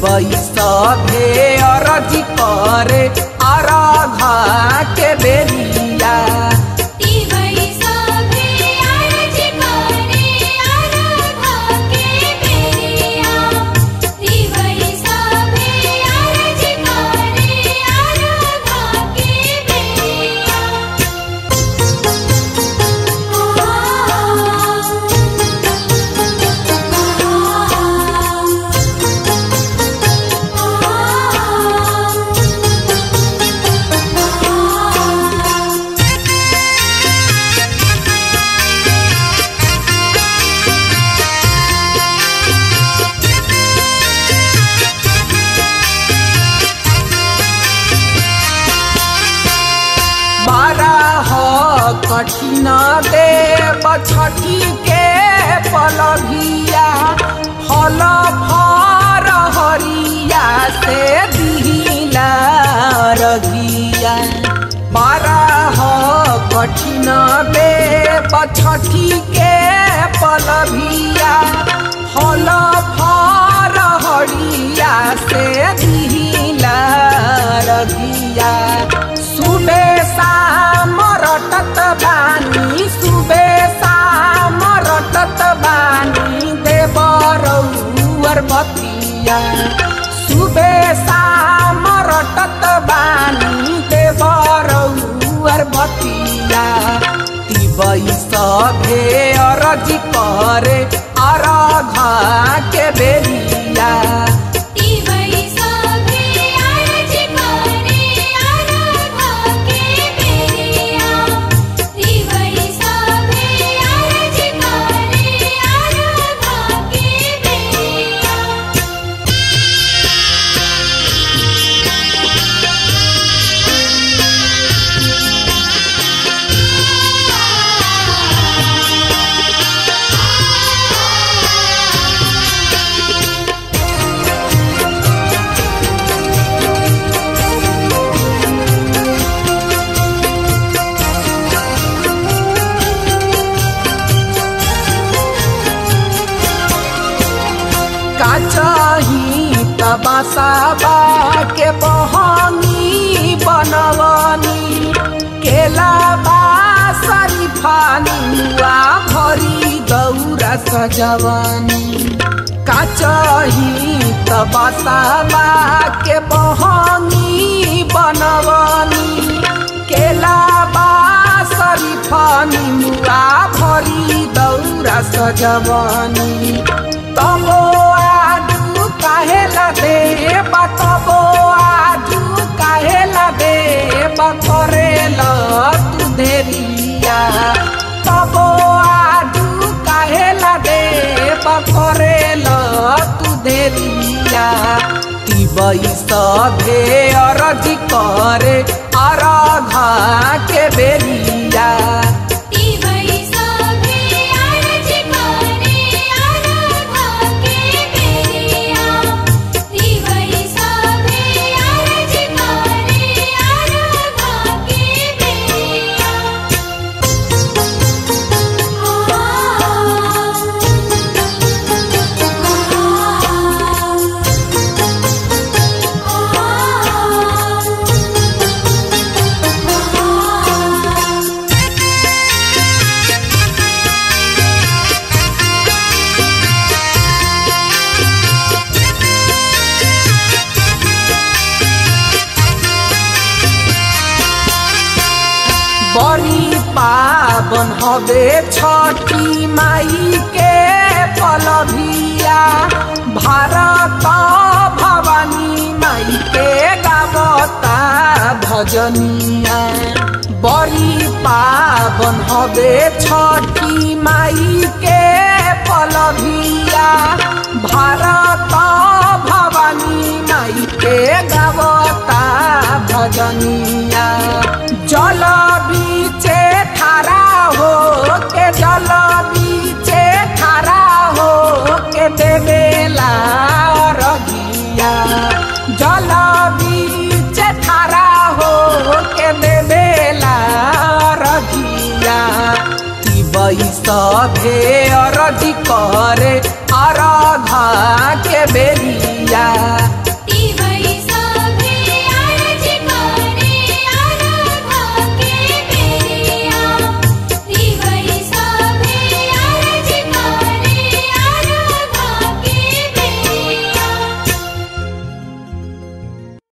सभे अरजी करे अरघा के बेरिया। कठिन देव छठी के पलभिया फल फर हरिया से दिहिला रगिया। बारह कठिन देव छठी के पलभिया फल फर हरिया से दिहिला रगिया। सुबे शाम रटत बानी सुबे शाम रटत बानी देवरउर बतिया। सुबे शाम रटत बानी देवरउर बतिया। तिबई सभे अरजी करे अरघा के बेरिया। चाही तबासाबा के बहनी बनवनी केला बासरी फानुआ भरी गौरा सजवनी। का चाही तबासाबा के बहनी बनवनी केला बासरी फानुआ भरी गौरा सजवनी। तबो आजू काहेला देव तबो आजू काहेला देव करेला तू देरिया। तबो आजू काहेला देव करेला तू देरिया। तिबई सभे अरजी करे अरघा के बेरिया। बड़ी पावन हवे छठी माई के पलभिया। भारत भवानी माई के गावता भजनिया। बड़ी पावन हवे छठी माई के पलभिया। भारत भवानी माई के गावता भजनिया। जल बीचे ठारा हो के जल बीचे ठारा हो के देवेला रगिया। जल बीचे ठारा हो के देवेला रगिया। तिबई सभे